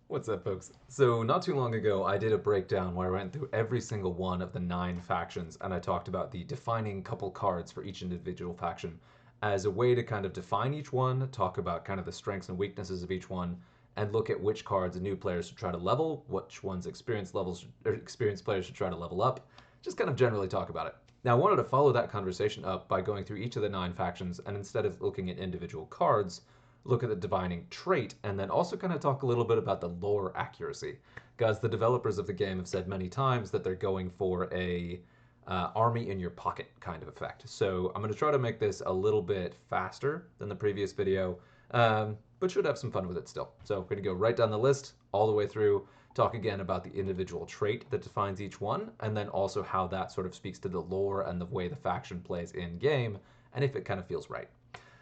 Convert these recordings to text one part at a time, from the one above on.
What's up, folks? So, not too long ago, I did a breakdown where I went through every single one of the 9 factions and I talked about the defining couple cards for each individual faction as a way to kind of define each one, talk about kind of the strengths and weaknesses of each one, and look at which cards new players should try to level, which ones experienced players should try to level up. Just kind of generally talk about it. Now, I wanted to follow that conversation up by going through each of the 9 factions and instead of looking at individual cards, look at the divining trait, and then also kind of talk a little bit about the lore accuracy. Because the developers of the game have said many times that they're going for a army in your pocket kind of effect. So I'm going to try to make this a little bit faster than the previous video, but should have some fun with it still. So we're going to go right down the list all the way through, talk again about the individual trait that defines each one, and then also how that sort of speaks to the lore and the way the faction plays in game, and if it kind of feels right.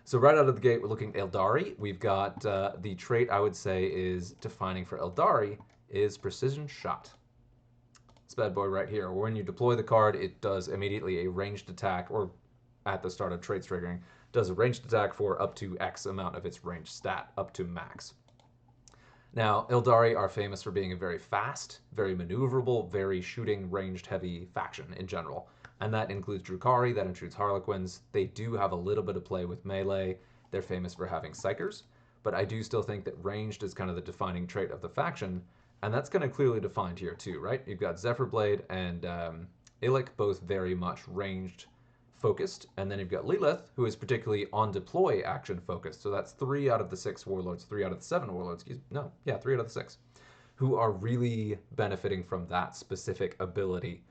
So right out of the gate, we're looking at Eldari. We've got the trait I would say is defining for Eldari is precision shot. This bad boy right here. When you deploy the card, it does immediately a ranged attack, or at the start of traits triggering, does a ranged attack for up to X amount of its ranged stat, up to max. Now, Eldari are famous for being a very fast, very maneuverable, very shooting ranged heavy faction in general. And that includes Drukhari, that includes Harlequins. They do have a little bit of play with melee. They're famous for having Psychers. But I do still think that ranged is kind of the defining trait of the faction. And that's kind of clearly defined here too, right? You've got Zephyrblade and Illic, both very much ranged focused, and then you've got Lilith, who is particularly on deploy action focused. So that's 3 out of the 6 warlords, 3 out of the 7 warlords. 3 out of the 6, who are really benefiting from that specific ability.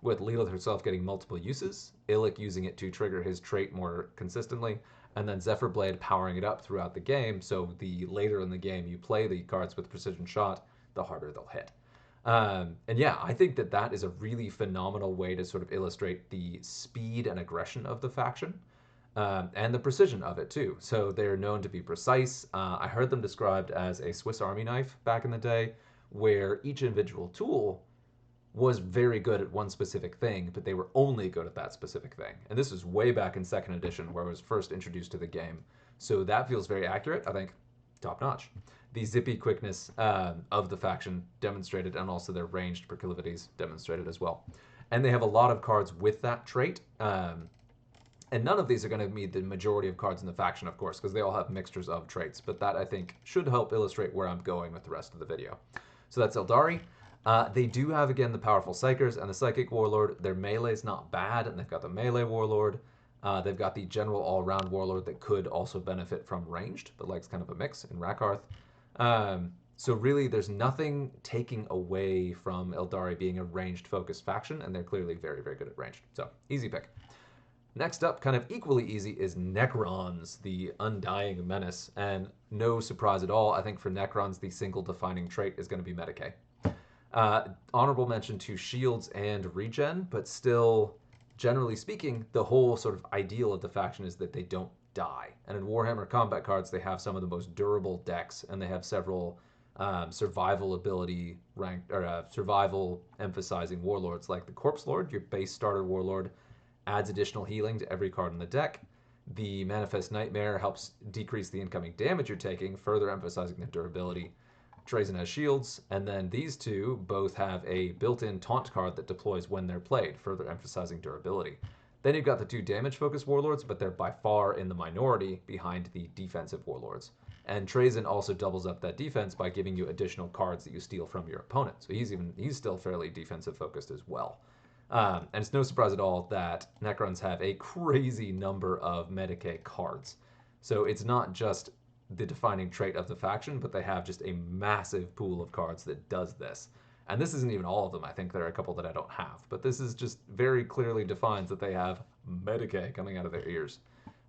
With Lilith herself getting multiple uses, Illic using it to trigger his trait more consistently, and then Zephyrblade powering it up throughout the game. So the later in the game you play the cards with precision shot, the harder they'll hit. And yeah, I think that that is a really phenomenal way to sort of illustrate the speed and aggression of the faction, and the precision of it too. So they're known to be precise. I heard them described as a Swiss Army knife back in the day, where each individual tool was very good at one specific thing, but they were only good at that specific thing. And this was way back in second edition, where it was first introduced to the game. So that feels very accurate. I think top notch. The zippy quickness of the faction demonstrated, and also their ranged proclivities demonstrated as well. And they have a lot of cards with that trait. And none of these are going to be the majority of cards in the faction, of course, because they all have mixtures of traits. But that, I think, should help illustrate where I'm going with the rest of the video. So that's Eldari. They do have, again, the powerful Psychers and the Psychic Warlord. Their melee is not bad, and they've got the Melee Warlord. They've got the general all-round Warlord that could also benefit from ranged, but likes kind of a mix in Rakarth. So really, there's nothing taking away from Eldari being a ranged-focused faction, and they're clearly very, very good at ranged. So, easy pick. Next up, kind of equally easy, is Necrons, the Undying Menace. And no surprise at all, I think for Necrons, the single defining trait is going to be Medicae. Honorable mention to shields and regen, but still, generally speaking, the whole sort of ideal of the faction is that they don't die. And in Warhammer Combat Cards, they have some of the most durable decks, and they have several survival ability ranked, or survival emphasizing warlords, like the Corpse Lord, your base starter warlord, adds additional healing to every card in the deck. The Manifest Nightmare helps decrease the incoming damage you're taking, further emphasizing the durability. Trazen has shields, and then these two both have a built-in taunt card that deploys when they're played, further emphasizing durability. Then you've got the 2 damage-focused warlords, but they're by far in the minority behind the defensive warlords. And Trazen also doubles up that defense by giving you additional cards that you steal from your opponent. So he's still fairly defensive-focused as well. And it's no surprise at all that Necrons have a crazy number of Medicae cards. So it's not just the defining trait of the faction, but they have just a massive pool of cards that does this. And this isn't even all of them. I think there are a couple that I don't have. But this is just very clearly defines that they have Medicae coming out of their ears.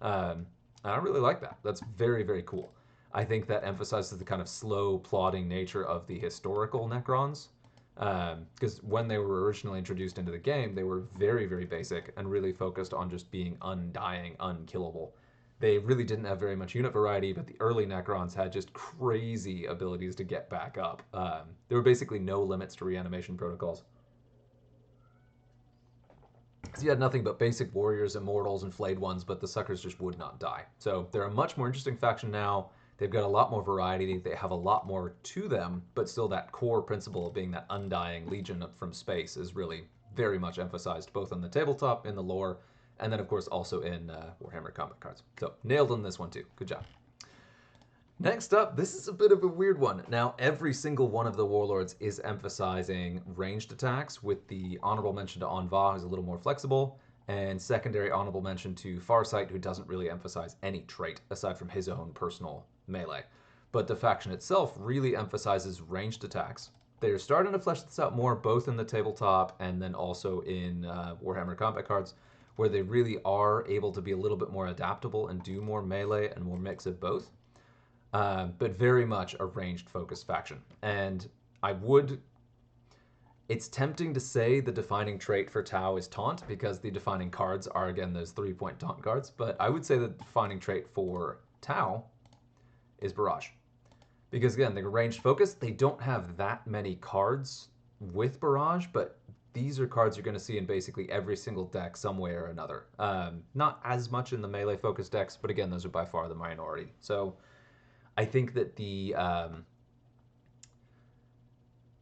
And I really like that. That's very, very cool. I think that emphasizes the kind of slow, plodding nature of the historical Necrons. Because when they were originally introduced into the game, they were very, very basic and really focused on just being undying, unkillable. They really didn't have very much unit variety, but the early Necrons had just crazy abilities to get back up. There were basically no limits to reanimation protocols. So you had nothing but basic warriors, immortals, and flayed ones, but the suckers just would not die. So they're a much more interesting faction now. They've got a lot more variety. They have a lot more to them, but still that core principle of being that undying legion from space is really very much emphasized both on the tabletop, in the lore, and then of course also in Warhammer Combat Cards. So nailed on this one too. Good job. Next up, this is a bit of a weird one. Now, every single one of the warlords is emphasizing ranged attacks, with the honorable mention to Vahl, who's a little more flexible, and secondary honorable mention to Farsight, who doesn't really emphasize any trait aside from his own personal melee. But the faction itself really emphasizes ranged attacks. They're starting to flesh this out more, both in the tabletop and then also in Warhammer Combat Cards, where they really are able to be a little bit more adaptable and do more melee and more mix of both. But very much a ranged focused faction. And it's tempting to say the defining trait for Tau is Taunt, because the defining cards are, again, those 3-point Taunt cards, but I would say the defining trait for Tau is Barrage. Because, again, they're ranged focused. They don't have that many cards with Barrage, but these are cards you're going to see in basically every single deck some way or another. Not as much in the melee focused decks, but again, those are by far the minority. So I think that the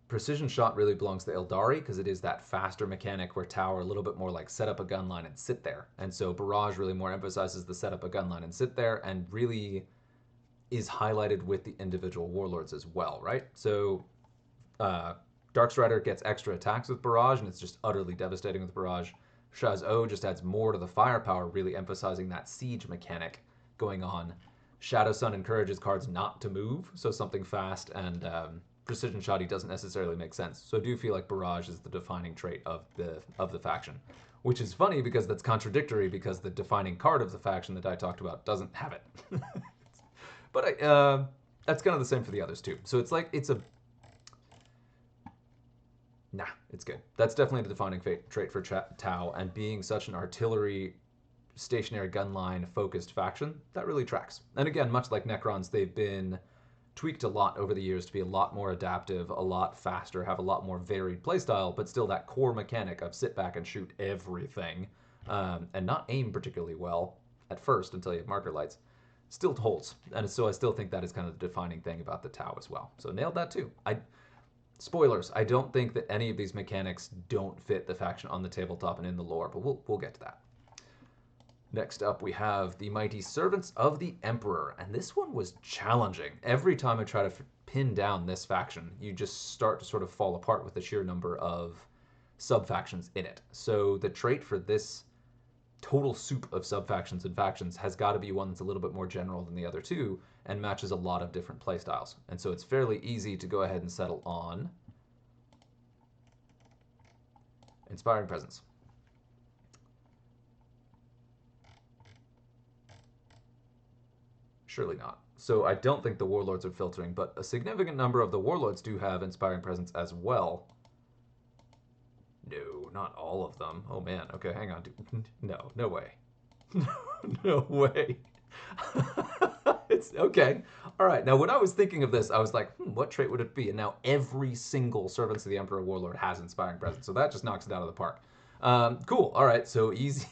precision shot really belongs to Eldari, because it is that faster mechanic where Tau are a little bit more like set up a gun line and sit there. And so Barrage really more emphasizes the set up a gun line and sit there, and really is highlighted with the individual warlords as well, right? So Darkstrider gets extra attacks with Barrage, and it's just utterly devastating with Barrage. Shaz-O just adds more to the firepower, really emphasizing that siege mechanic going on. Shadow Sun encourages cards not to move, so something fast and precision shotty doesn't necessarily make sense. So I do feel like Barrage is the defining trait of the faction, which is funny because that's contradictory, because the defining card of the faction that I talked about doesn't have it. But that's kind of the same for the others too. So it's like it's good. That's definitely the defining trait for Tau, and being such an artillery stationary gunline focused faction, that really tracks. And again, much like Necrons, they've been tweaked a lot over the years to be a lot more adaptive, a lot faster, have a lot more varied playstyle, but still that core mechanic of sit back and shoot everything, and not aim particularly well at first until you have marker lights, still holds. And so I still think that is kind of the defining thing about the Tau as well. So nailed that too. Spoilers, I don't think that any of these mechanics don't fit the faction on the tabletop and in the lore, but we'll get to that. Next up, we have the Mighty Servants of the Emperor, and this one was challenging. Every time I try to pin down this faction, you just start to sort of fall apart with the sheer number of sub-factions in it. So the trait for this total soup of sub-factions and factions has got to be one that's a little bit more general than the other two, and matches a lot of different playstyles. And so it's fairly easy to go ahead and settle on Inspiring Presence. Surely not. So I don't think the warlords are filtering, but a significant number of the warlords do have Inspiring Presence as well. No, not all of them. Oh man, okay, hang on. No way. No way. It's okay. All right, now when I was thinking of this, I was like, what trait would it be? And now every single Servants of the Emperor warlord has Inspiring Presence, so that just knocks it out of the park. Cool, all right, so easy,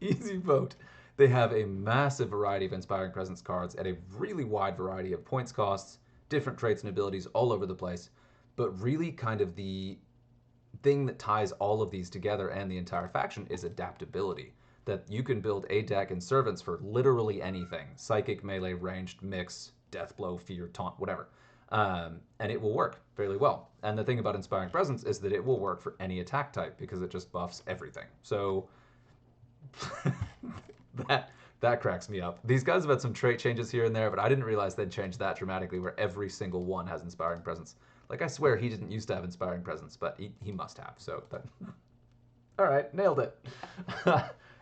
easy vote. They have a massive variety of Inspiring Presence cards at a really wide variety of points costs, different traits and abilities all over the place, but really kind of the thing that ties all of these together and the entire faction is adaptability. That you can build a deck in Servants for literally anything. Psychic, melee, ranged, mix, death blow, fear, taunt, whatever. And it will work fairly well. And the thing about Inspiring Presence is that it will work for any attack type because it just buffs everything. So that cracks me up. These guys have had some trait changes here and there, but I didn't realize they'd change that dramatically where every single one has Inspiring Presence. Like, I swear he didn't used to have Inspiring Presence, but he must have, so that... All right, nailed it.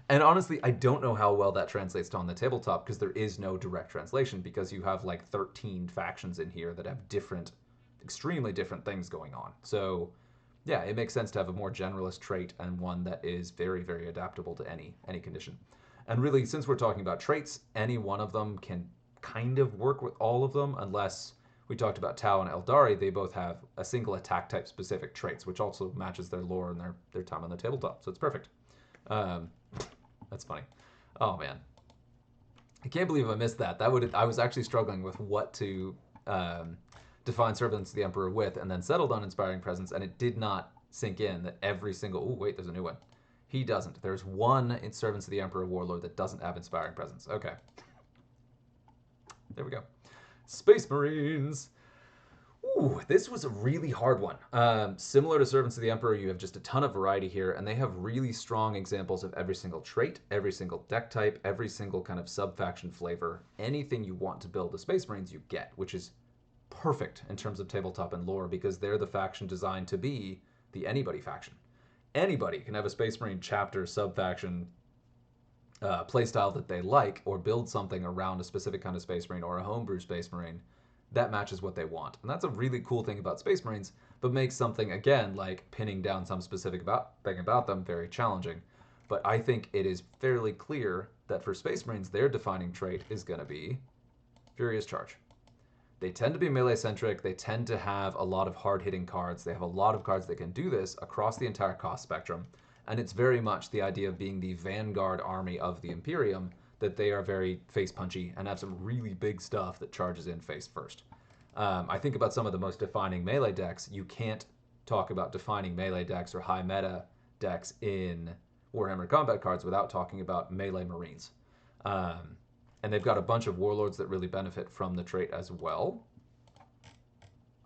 And honestly, I don't know how well that translates to on the tabletop, because there is no direct translation, because you have like 13 factions in here that have different, extremely different things going on. So yeah, it makes sense to have a more generalist trait and one that is very, very adaptable to any condition. And really, since we're talking about traits, any one of them can kind of work with all of them, unless we talked about Tau and Eldari. They both have a single attack type specific traits, which also matches their lore and their time on the tabletop. So it's perfect. That's funny. Oh man. I can't believe I missed that. I was actually struggling with what to define Servants of the Emperor with, and then settled on Inspiring Presence, and it did not sink in that every single. Oh wait, there's a new one. He doesn't. There's one in Servants of the Emperor Warlord that doesn't have Inspiring Presence. Okay, there we go. Space Marines. Ooh, this was a really hard one. Similar to Servants of the Emperor, you have just a ton of variety here, and they have really strong examples of every single trait, every single deck type, every single kind of sub-faction flavor. Anything you want to build the Space Marines, you get, which is perfect in terms of tabletop and lore because they're the faction designed to be the anybody faction. Anybody can have a Space Marine chapter, sub-faction, playstyle that they like, or build something around a specific kind of Space Marine or a homebrew Space Marine that matches what they want. And that's a really cool thing about Space Marines, but makes something, again, like pinning down some specific thing about them very challenging. But I think it is fairly clear that for Space Marines, their defining trait is going to be Furious Charge. They tend to be melee-centric, they tend to have a lot of hard-hitting cards, they have a lot of cards that can do this across the entire cost spectrum, and it's very much the idea of being the vanguard army of the Imperium, that they are very face punchy and have some really big stuff that charges in face first. I think about some of the most defining melee decks. You can't talk about defining melee decks or high meta decks in Warhammer Combat Cards without talking about melee Marines. And they've got a bunch of warlords that really benefit from the trait as well.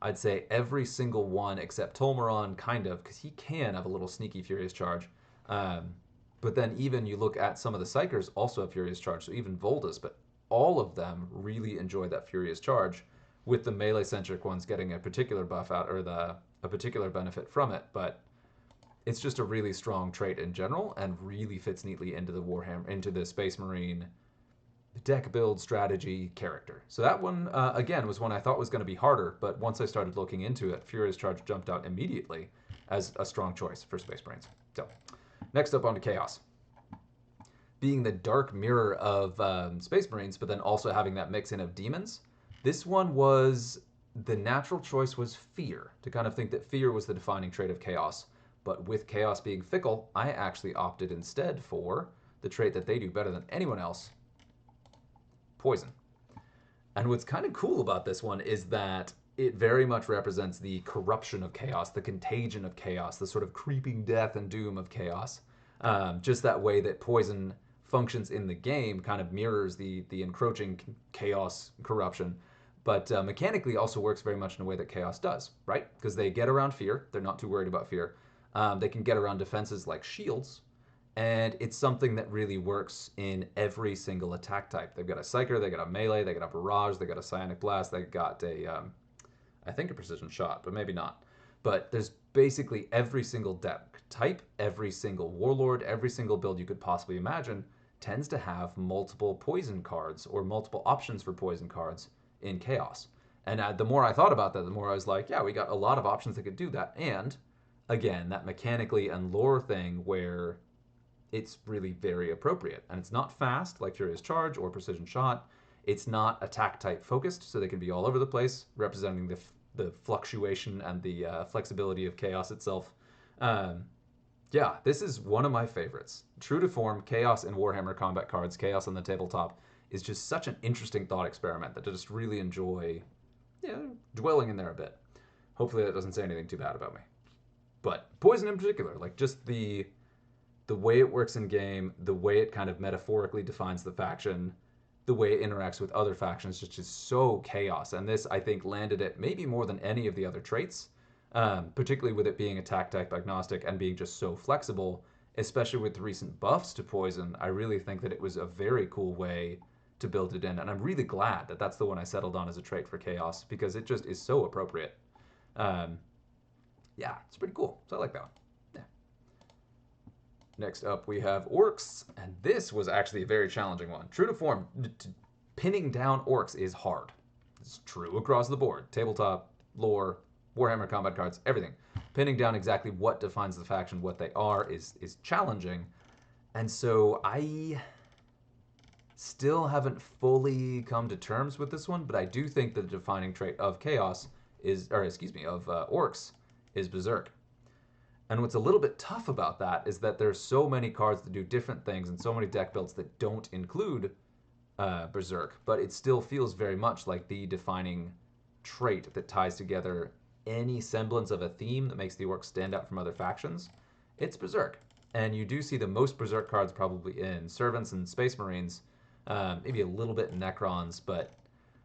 I'd say every single one except Tolmaron, kind of, because he can have a little sneaky Furious Charge. But then even you look at some of the Psychers also have Furious Charge, so even Voldas, but all of them really enjoy that Furious Charge, with the melee-centric ones getting a particular buff out, or a particular benefit from it, but it's just a really strong trait in general, and really fits neatly into the Warhammer, into the Space Marine deck build strategy character. So that one, again, was one I thought was going to be harder, but once I started looking into it, Furious Charge jumped out immediately as a strong choice for Space Marines. So, next up onto Chaos. Being the dark mirror of Space Marines, but then also having that mix in of demons, this one was, the natural choice was Fear, to kind of think that Fear was the defining trait of Chaos. But with Chaos being fickle, I actually opted instead for the trait that they do better than anyone else, Poison. And what's kind of cool about this one is that it very much represents the corruption of chaos, the contagion of chaos, the sort of creeping death and doom of chaos. Just that way that poison functions in the game kind of mirrors the encroaching chaos corruption, but mechanically also works very much in a way that chaos does, right? Because they get around fear. They're not too worried about fear. They can get around defenses like shields, and it's something that really works in every single attack type. They've got a Psyker, they got a melee, they got a barrage, they got a psionic blast, they got a, I think a precision shot, but maybe not. But there's basically every single deck type, every single warlord, every single build you could possibly imagine tends to have multiple poison cards or multiple options for poison cards in Chaos. And the more I thought about that, the more I was like, yeah, we got a lot of options that could do that. And again, that mechanically and lore thing where it's really very appropriate. And it's not fast like Furious Charge or Precision Shot. It's not attack type focused, so they can be all over the place, representing the fluctuation and the flexibility of Chaos itself. Yeah, this is one of my favorites. True to form, Chaos in Warhammer Combat Cards, Chaos on the tabletop, is just such an interesting thought experiment that I just really enjoy, dwelling in there a bit. Hopefully that doesn't say anything too bad about me. But Poison in particular, like just the way it works in game, the way it kind of metaphorically defines the faction, the way it interacts with other factions, just is so Chaos. And this, I think, landed it maybe more than any of the other traits, particularly with it being attack type agnostic and being just so flexible, especially with the recent buffs to Poison. I really think that it was a very cool way to build it in. And I'm really glad that that's the one I settled on as a trait for Chaos, because it just is so appropriate. Yeah, it's pretty cool. So I like that one. Next up, we have Orcs, and this was actually a very challenging one. True to form, pinning down Orcs is hard. It's true across the board. Tabletop, lore, Warhammer Combat Cards, everything. Pinning down exactly what defines the faction, what they are, is challenging. And so I still haven't fully come to terms with this one, but I do think that the defining trait of Chaos is, of Orcs is Berserk. And what's a little bit tough about that is that there's so many cards that do different things and so many deck builds that don't include Berserk, but it still feels very much like the defining trait that ties together any semblance of a theme that makes the orcs stand out from other factions. It's Berserk. And you do see the most Berserk cards probably in Servants and Space Marines, maybe a little bit in Necrons, but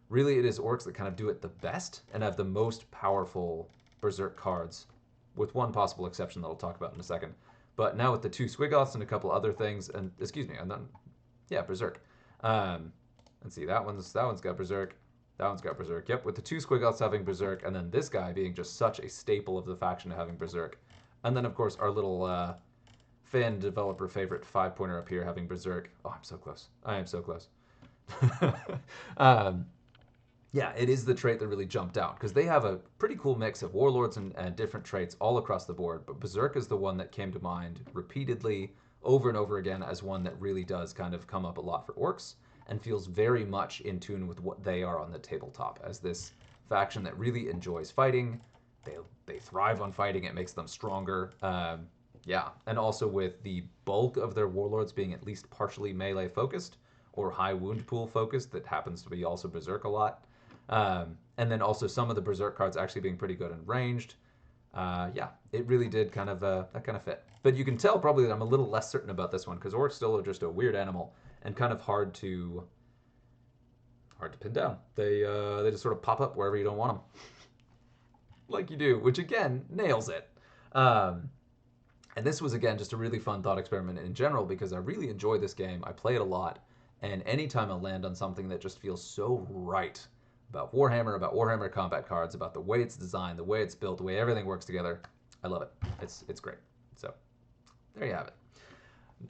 really it is orcs that kind of do it the best and have the most powerful Berserk cards, with one possible exception that I'll talk about in a second. But now with the 2 Squiggoths and a couple other things, and excuse me, and then, yeah, Berserk. Let's see, that one's got Berserk. That one's got Berserk. Yep, with the 2 Squiggoths having Berserk, and then this guy being just such a staple of the faction having Berserk. And then, of course, our little fan developer favorite 5-pointer up here having Berserk. Oh, I'm so close. I am so close. Yeah, it is the trait that really jumped out, because they have a pretty cool mix of warlords and different traits all across the board, but Berserk is the one that came to mind repeatedly, over and over again, as one that really does kind of come up a lot for orcs, and feels very much in tune with what they are on the tabletop, as this faction that really enjoys fighting. They thrive on fighting, it makes them stronger. Yeah, and also with the bulk of their warlords being at least partially melee focused, or high wound pool focused, that happens to be also Berserk a lot. And then also some of the Berserk cards actually being pretty good and ranged. Yeah, it really did kind of that kind of fit. But you can tell probably that I'm a little less certain about this one, because orcs still are just a weird animal and kind of hard to pin down. They just sort of pop up wherever you don't want them, like you do, which again nails it. And this was again just a really fun thought experiment in general, because I really enjoy this game. I play it a lot, and anytime I land on something that just feels so right about Warhammer Combat Cards, about the way it's designed, the way it's built, the way everything works together, I love it. It's great. So there you have it.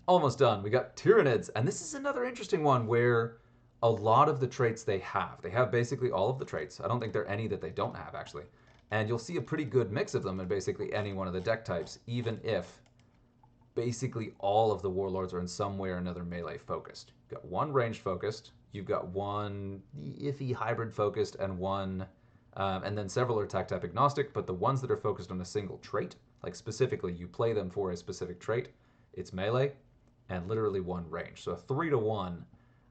Almost done. We got Tyranids, and this is another interesting one where a lot of the traits they have basically all of the traits. I don't think there are any that they don't have, actually. And you'll see a pretty good mix of them in basically any one of the deck types, even if basically all of the warlords are in some way or another melee focused. You've got one ranged focused, you've got one iffy hybrid focused, and one, and then several are attack type agnostic, but the ones that are focused on a single trait, like specifically you play them for a specific trait, it's melee, and literally one range. So a 3-to-1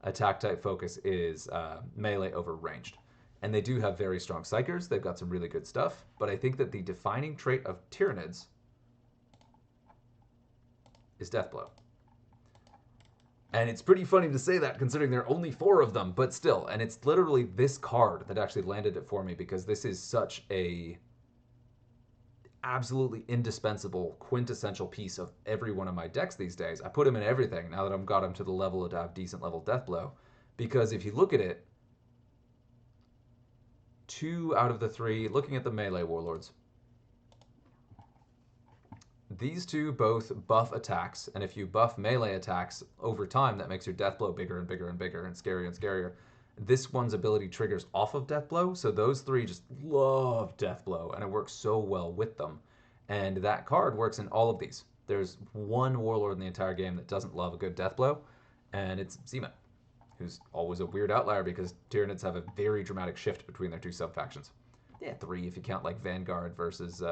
attack type focus is melee over ranged. And they do have very strong psychers. They've got some really good stuff. But I think that the defining trait of Tyranids is Deathblow. And it's pretty funny to say that, considering there are only 4 of them, but still. And it's literally this card that actually landed it for me, because this is such a absolutely indispensable, quintessential piece of every one of my decks these days. I put him in everything now that I've got him to the level to have decent level Deathblow. Because if you look at it, 2 out of the 3, looking at the melee warlords, these 2 both buff attacks, and if you buff melee attacks over time, that makes your Deathblow bigger and bigger and bigger and scarier and scarier. This one's ability triggers off of Deathblow, so those 3 just love Deathblow, and it works so well with them. And that card works in all of these. There's one warlord in the entire game that doesn't love a good Deathblow, and it's Zima, who's always a weird outlier because Tyranids have a very dramatic shift between their 2 sub-factions. Yeah, 3 if you count like Vanguard versus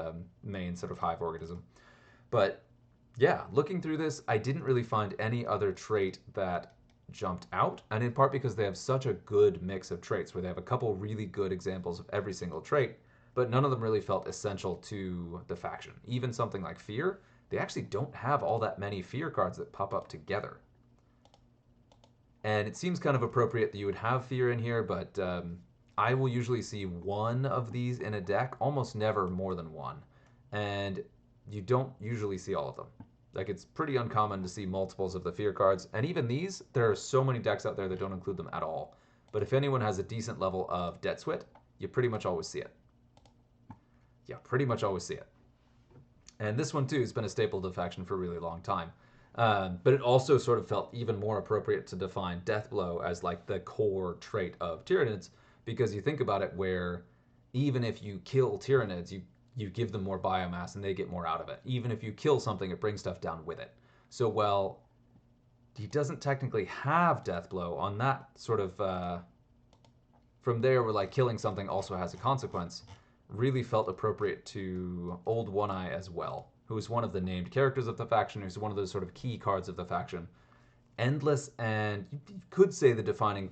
main sort of hive organism. But yeah, looking through this, I didn't really find any other trait that jumped out, and in part because they have such a good mix of traits, where they have a couple really good examples of every single trait, but none of them really felt essential to the faction. Even something like Fear, they actually don't have all that many Fear cards that pop up together. And it seems kind of appropriate that you would have Fear in here, but I will usually see 1 of these in a deck, almost never more than 1. And you don't usually see all of them. Like, it's pretty uncommon to see multiples of the Fear cards. And even these, there are so many decks out there that don't include them at all. But if anyone has a decent level of Debt Sweat, you pretty much always see it. Yeah, pretty much always see it. And this one, too, has been a staple of the faction for a really long time. But it also sort of felt even more appropriate to define Deathblow as, like, the core trait of Tyranids, because you think about it, where even if you kill Tyranids, you give them more biomass and they get more out of it. Even if you kill something, it brings stuff down with it. So while he doesn't technically have Deathblow, on that sort of, from there where like killing something also has a consequence, really felt appropriate to Old One Eye as well, who is one of the named characters of the faction, who's one of those sort of key cards of the faction. endless, and you could say the defining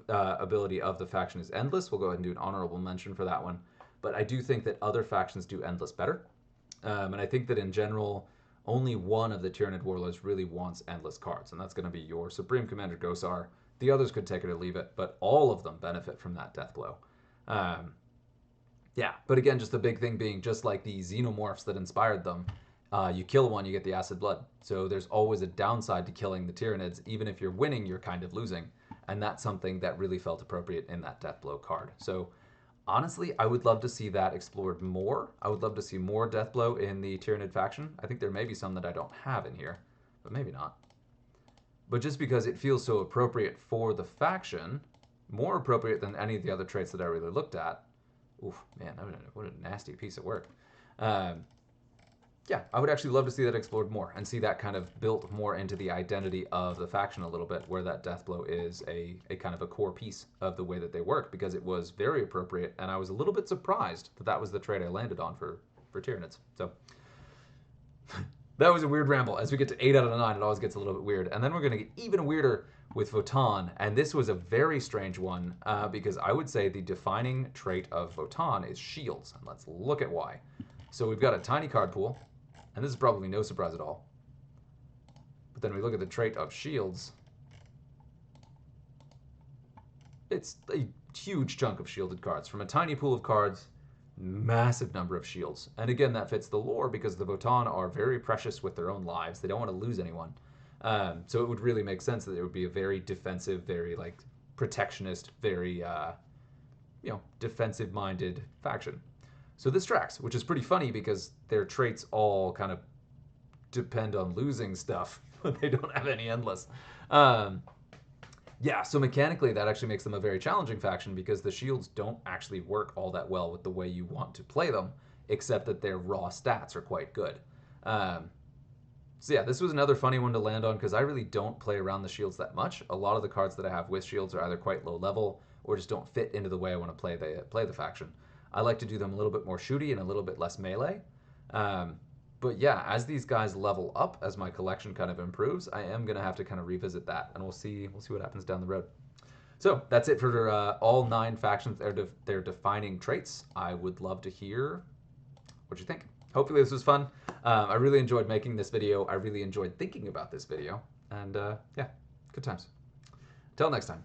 ability of the faction is endless. We'll go ahead and do an honorable mention for that one. But I do think that other factions do endless better. And I think that in general, only one of the Tyranid Warlords really wants endless cards, and that's going to be your Supreme Commander Gosar. The others could take it or leave it, but all of them benefit from that death blow. Yeah, but again, just the big thing being, just like the xenomorphs that inspired them, you kill one, you get the acid blood. So there's always a downside to killing the Tyranids. Even if you're winning, you're kind of losing. And that's something that really felt appropriate in that death blow card. So honestly, I would love to see that explored more. I would love to see more death blow in the Tyranid faction. I think there may be some that I don't have in here, but maybe not. But just because it feels so appropriate for the faction, more appropriate than any of the other traits that I really looked at. Oof, man, what a nasty piece of work. Yeah, I would actually love to see that explored more and see that kind of built more into the identity of the faction a little bit, where that death blow is a kind of a core piece of the way that they work, because it was very appropriate, and I was a little bit surprised that that was the trait I landed on for Tyranids. So that was a weird ramble. As we get to 8 out of 9, it always gets a little bit weird. And then we're going to get even weirder with Votann, and this was a very strange one, because I would say the defining trait of Votann is shields, and let's look at why. So we've got a tiny card pool, and this is probably no surprise at all. But then we look at the trait of shields. It's a huge chunk of shielded cards. From a tiny pool of cards, massive number of shields. And again, that fits the lore because the Votann are very precious with their own lives. They don't want to lose anyone. So it would really make sense that it would be a very defensive, very like protectionist, very defensive-minded faction. So this tracks, which is pretty funny because their traits all kind of depend on losing stuff, but they don't have any endless. Yeah, so mechanically that actually makes them a very challenging faction because the shields don't actually work all that well with the way you want to play them, except that their raw stats are quite good. So yeah, this was another funny one to land on because I really don't play around the shields that much. A lot of the cards that I have with shields are either quite low level or just don't fit into the way I want to play the faction. I like to do them a little bit more shooty and a little bit less melee. But yeah, as these guys level up, as my collection kind of improves, I am going to have to kind of revisit that, and we'll see what happens down the road. So that's it for all 9 factions, their defining traits. I would love to hear what you think. Hopefully this was fun. I really enjoyed making this video. I really enjoyed thinking about this video. And yeah, good times. Till next time.